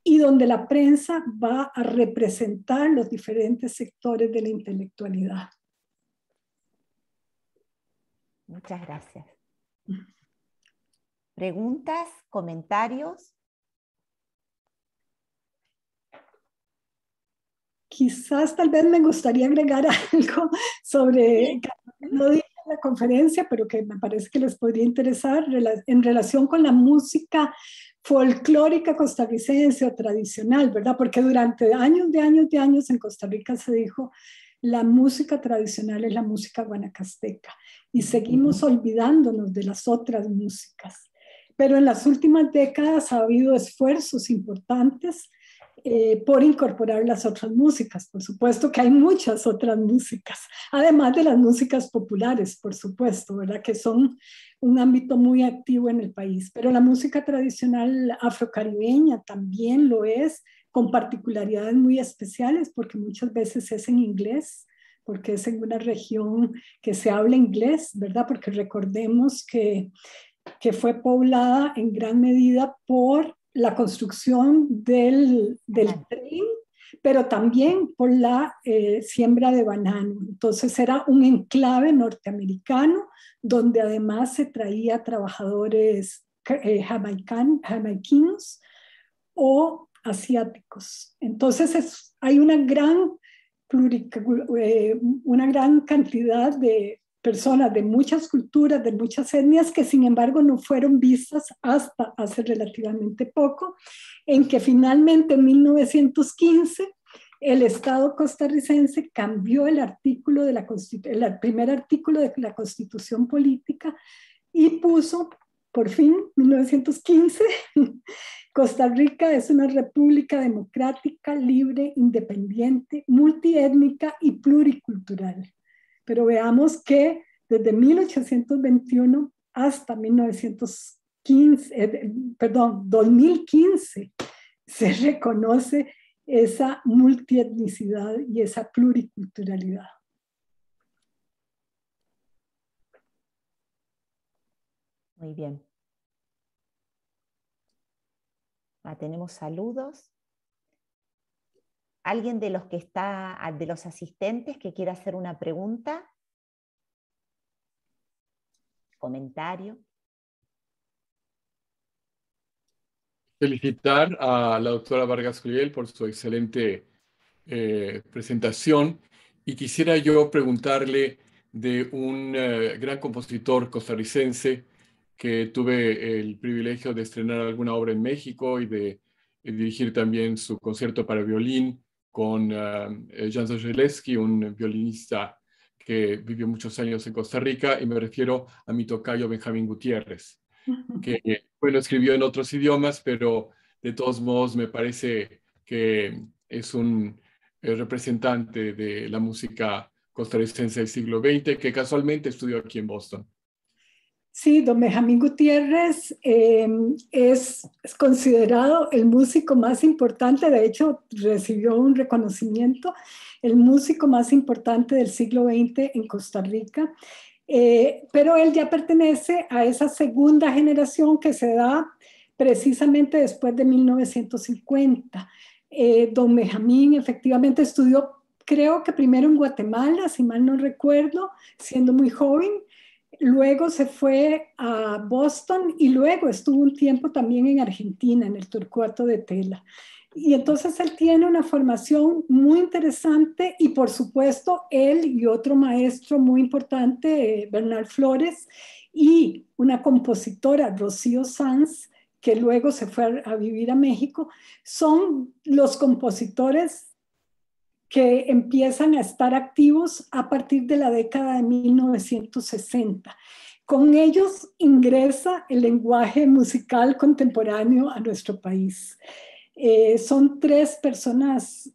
y donde la prensa va a representar los diferentes sectores de la intelectualidad. Muchas gracias. ¿Preguntas? ¿Comentarios? Quizás tal vez me gustaría agregar algo sobre, no dije en la conferencia, pero que me parece que les podría interesar en relación con la música folclórica costarricense o tradicional, ¿verdad? Porque durante años en Costa Rica se dijo la música tradicional es la música guanacasteca y seguimos olvidándonos de las otras músicas. pero en las últimas décadas ha habido esfuerzos importantes por incorporar las otras músicas. Por supuesto que hay muchas otras músicas, además de las músicas populares, por supuesto, ¿verdad? Que son un ámbito muy activo en el país, pero la música tradicional afrocaribeña también lo es, con particularidades muy especiales, porque muchas veces es en inglés, porque es en una región que se habla inglés, ¿verdad? Porque recordemos que fue poblada en gran medida por la construcción del tren, pero también por la siembra de banano. Entonces era un enclave norteamericano donde además se traía trabajadores jamaiquinos o asiáticos. Entonces hay una gran cantidad de personas de muchas culturas, de muchas etnias, que sin embargo no fueron vistas hasta hace relativamente poco, en que finalmente en 1915 el Estado costarricense cambió el primer artículo de la Constitución Política y puso, por fin, 1915, Costa Rica es una república democrática, libre, independiente, multiétnica y pluricultural. Pero veamos que desde 1821 hasta 2015 se reconoce esa multietnicidad y esa pluriculturalidad. Muy bien. Tenemos saludos. ¿Alguien de los de los asistentes que quiera hacer una pregunta? ¿Comentario? Felicitar a la doctora Vargas Curiel por su excelente presentación, y quisiera yo preguntarle de un gran compositor costarricense que tuve el privilegio de estrenar alguna obra en México y de dirigir también su concierto para violín con Jan Zajewski, un violinista que vivió muchos años en Costa Rica, y me refiero a mi tocayo Benjamín Gutiérrez, que bueno, escribió en otros idiomas, pero de todos modos me parece que es un representante de la música costarricense del siglo XX, que casualmente estudió aquí en Boston. Sí, don Benjamín Gutiérrez es considerado el músico más importante, de hecho recibió un reconocimiento, el músico más importante del siglo XX en Costa Rica, pero él ya pertenece a esa segunda generación que se da precisamente después de 1950. Don Benjamín efectivamente estudió, creo que primero en Guatemala, si mal no recuerdo, siendo muy joven. Luego se fue a Boston y luego estuvo un tiempo también en Argentina, en el Torcuato de Tela. Y entonces él tiene una formación muy interesante y por supuesto él y otro maestro muy importante, Bernal Flores, y una compositora, Rocío Sanz, que luego se fue a vivir a México, son los compositores que empiezan a estar activos a partir de la década de 1960. Con ellos ingresa el lenguaje musical contemporáneo a nuestro país. Son tres personas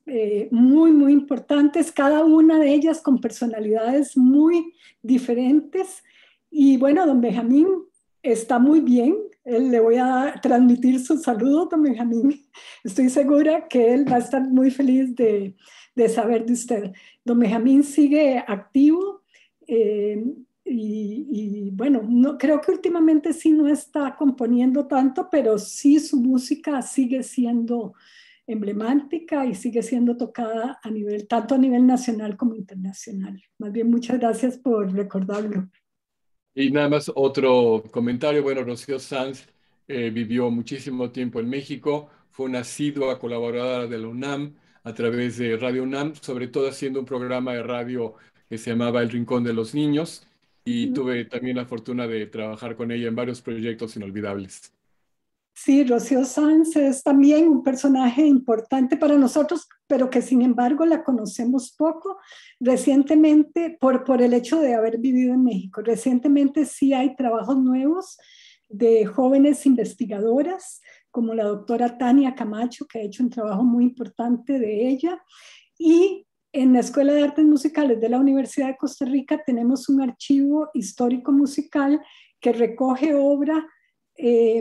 muy, muy importantes, cada una de ellas con personalidades muy diferentes. Y bueno, don Benjamín está muy bien. Le voy a transmitir su saludo, don Benjamín. Estoy segura que él va a estar muy feliz de saber de usted. Don Benjamín sigue activo y bueno, no, creo que últimamente sí no está componiendo tanto, pero sí su música sigue siendo emblemática y sigue siendo tocada tanto a nivel nacional como internacional. Más bien, muchas gracias por recordarlo. Y nada más otro comentario. Bueno, Rocío Sanz vivió muchísimo tiempo en México, fue una asidua colaboradora de la UNAM a través de Radio UNAM, sobre todo haciendo un programa de radio que se llamaba El Rincón de los Niños, y tuve también la fortuna de trabajar con ella en varios proyectos inolvidables. Sí, Rocío Sanz es también un personaje importante para nosotros, pero que sin embargo la conocemos poco. Recientemente, por el hecho de haber vivido en México, recientemente sí hay trabajos nuevos de jóvenes investigadoras, como la doctora Tania Camacho, que ha hecho un trabajo muy importante de ella. Y en la Escuela de Artes Musicales de la Universidad de Costa Rica tenemos un archivo histórico musical que recoge obra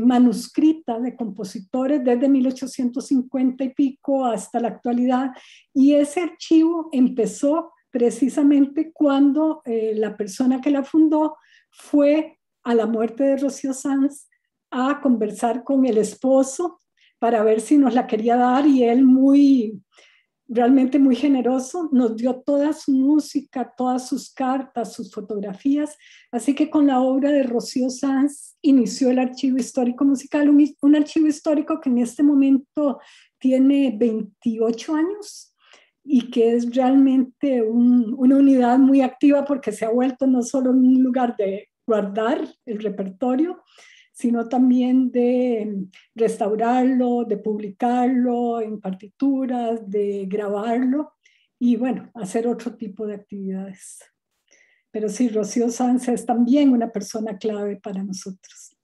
manuscrita de compositores desde 1850 y pico hasta la actualidad. Y ese archivo empezó precisamente cuando la persona que la fundó fue a la muerte de Rocío Sanz a conversar con el esposo para ver si nos la quería dar, y él realmente muy generoso, nos dio toda su música, todas sus cartas, sus fotografías. Así que con la obra de Rocío Sanz inició el Archivo Histórico Musical, un archivo histórico que en este momento tiene 28 años y que es realmente una unidad muy activa, porque se ha vuelto no solo un lugar de guardar el repertorio, sino también de restaurarlo, de publicarlo en partituras, de grabarlo y, bueno, hacer otro tipo de actividades. Pero sí, Rocío Sanz es también una persona clave para nosotros.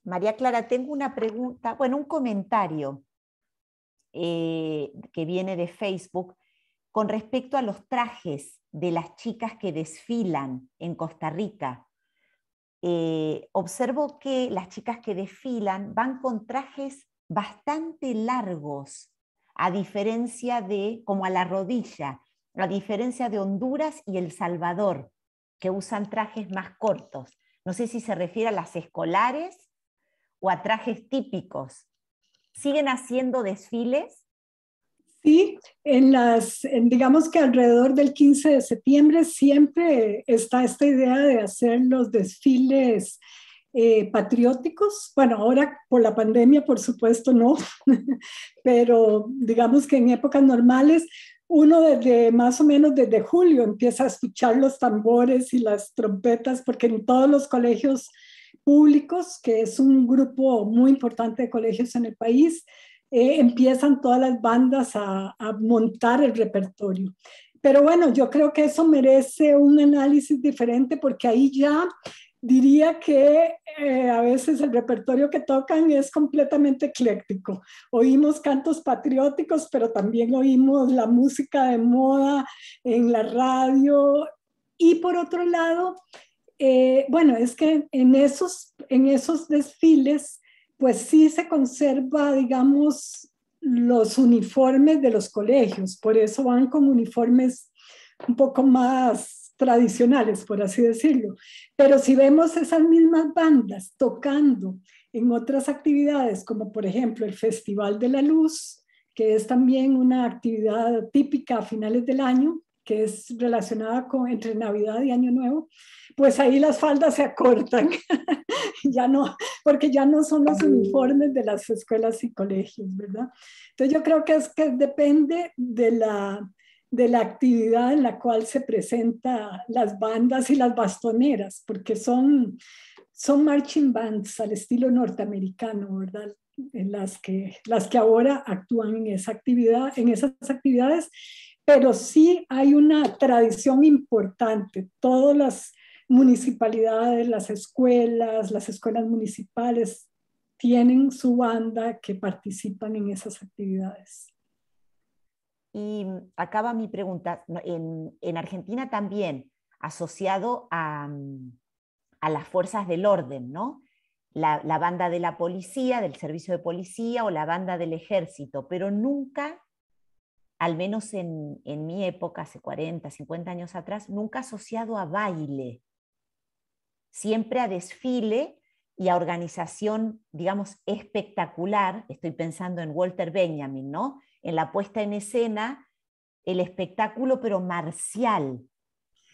María Clara, tengo una pregunta, bueno, un comentario que viene de Facebook con respecto a los trajes de las chicas que desfilan en Costa Rica. Observo que las chicas que desfilan van con trajes bastante largos, a diferencia de, como a la rodilla, a diferencia de Honduras y El Salvador, que usan trajes más cortos. No sé si se refiere a las escolares o a trajes típicos. ¿Siguen haciendo desfiles? Sí, digamos que alrededor del 15 de septiembre siempre está esta idea de hacer los desfiles patrióticos. Bueno, ahora por la pandemia, por supuesto, no, pero digamos que en épocas normales, uno desde más o menos desde julio empieza a escuchar los tambores y las trompetas, porque en todos los colegios públicos, que es un grupo muy importante de colegios en el país, empiezan todas las bandas a montar el repertorio. Pero bueno, yo creo que eso merece un análisis diferente, porque ahí ya diría que a veces el repertorio que tocan es completamente ecléctico. Oímos cantos patrióticos, pero también oímos la música de moda en la radio. Y por otro lado, bueno, es que en esos desfiles, pues sí se conserva, digamos, los uniformes de los colegios. Por eso van con uniformes un poco más tradicionales, por así decirlo. Pero si vemos esas mismas bandas tocando en otras actividades, como por ejemplo el Festival de la Luz, que es también una actividad típica a finales del año, que es relacionada entre Navidad y Año Nuevo, pues ahí las faldas se acortan, ya no, porque ya no son los uniformes de las escuelas y colegios, ¿verdad? Entonces yo creo que depende de la actividad en la cual se presentan las bandas y las bastoneras, porque son marching bands al estilo norteamericano, ¿verdad? Las que ahora actúan en esas actividades, pero sí hay una tradición importante. Todas las municipalidades, las escuelas municipales tienen su banda que participan en esas actividades. Y acaba mi pregunta. En Argentina también, asociado a las fuerzas del orden, ¿no? La banda de la policía, del servicio de policía, o la banda del ejército, pero nunca, al menos en mi época, hace 40, 50 años atrás, nunca asociado a baile. Siempre a desfile y a organización, digamos, espectacular. Estoy pensando en Walter Benjamin, ¿no? En la puesta en escena, el espectáculo, pero marcial,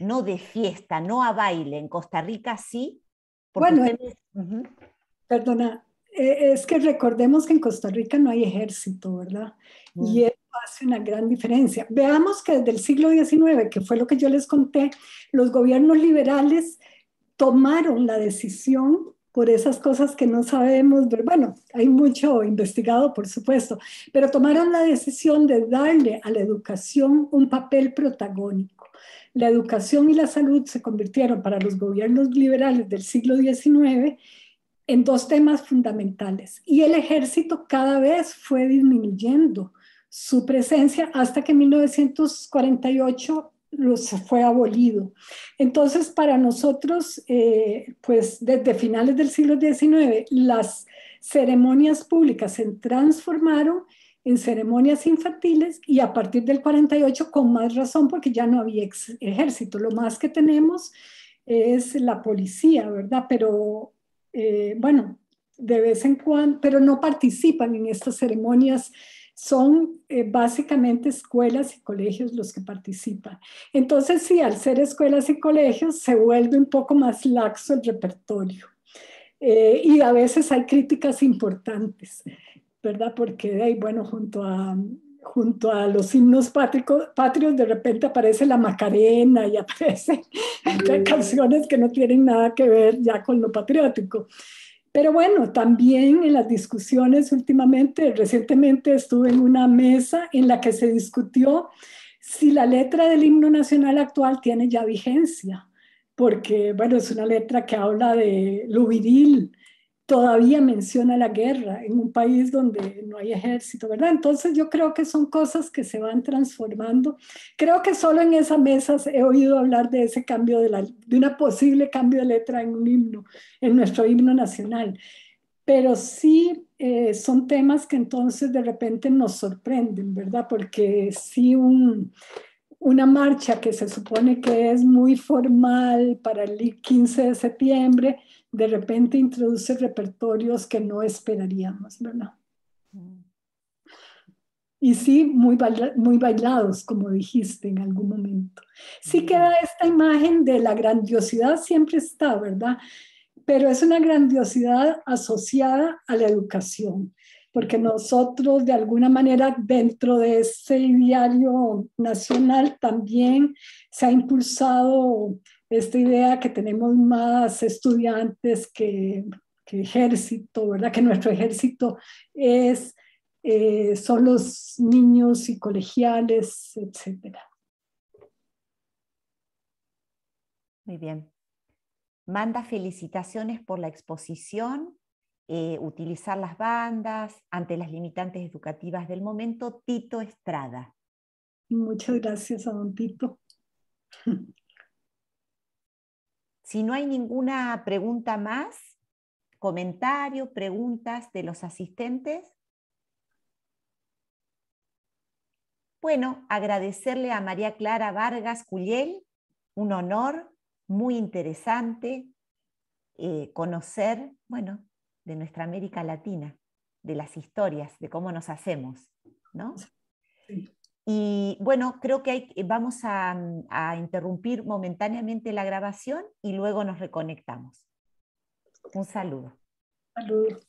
no de fiesta, no a baile. En Costa Rica sí. Bueno, perdona, es que recordemos que en Costa Rica no hay ejército, ¿verdad? Y eso hace una gran diferencia. Veamos que desde el siglo XIX, que fue lo que yo les conté, los gobiernos liberales tomaron la decisión por esas cosas que no sabemos. Pero bueno, hay mucho investigado, por supuesto, pero tomaron la decisión de darle a la educación un papel protagónico. La educación y la salud se convirtieron para los gobiernos liberales del siglo XIX en dos temas fundamentales. Y el ejército cada vez fue disminuyendo su presencia hasta que en 1948 se fue abolido. Entonces, para nosotros, pues desde finales del siglo XIX, las ceremonias públicas se transformaron en ceremonias infantiles y a partir del 48 con más razón porque ya no había ejército. Lo más que tenemos es la policía, ¿verdad? Pero bueno, de vez en cuando, pero no participan en estas ceremonias. Son básicamente escuelas y colegios los que participan. Entonces, sí, al ser escuelas y colegios se vuelve un poco más laxo el repertorio. Y a veces hay críticas importantes, ¿verdad? Porque, bueno, junto a los himnos patrios, de repente aparece la Macarena y aparecen canciones que no tienen nada que ver ya con lo patriótico. Pero bueno, también en las discusiones recientemente estuve en una mesa en la que se discutió si la letra del himno nacional actual tiene ya vigencia, porque bueno, es una letra que habla de lo viril, todavía menciona la guerra en un país donde no hay ejército, ¿verdad? Entonces yo creo que son cosas que se van transformando. Creo que solo en esa mesa he oído hablar de ese cambio de una posible cambio de letra en un himno, en nuestro himno nacional. Pero sí son temas que entonces de repente nos sorprenden, ¿verdad? Porque sí una marcha que se supone que es muy formal para el 15 de septiembre, de repente introduce repertorios que no esperaríamos, ¿verdad? Y sí, muy bailados, como dijiste en algún momento. Sí queda esta imagen de la grandiosidad, siempre está, ¿verdad? Pero es una grandiosidad asociada a la educación, porque nosotros de alguna manera dentro de ese ideario nacional también se ha impulsado esta idea que tenemos más estudiantes que ejército, ¿verdad? Que nuestro ejército son los niños y colegiales, etcétera. Muy bien. Manda felicitaciones por la exposición, utilizar las bandas ante las limitantes educativas del momento, Tito Estrada. Muchas gracias a don Tito. Si no hay ninguna pregunta más, comentario, preguntas de los asistentes. Bueno, agradecerle a María Clara Vargas Culliel, un honor muy interesante conocer, bueno, de nuestra América Latina, de las historias, de cómo nos hacemos, ¿no? Sí. Y bueno, creo que vamos a interrumpir momentáneamente la grabación y luego nos reconectamos. Un saludo. Saludos.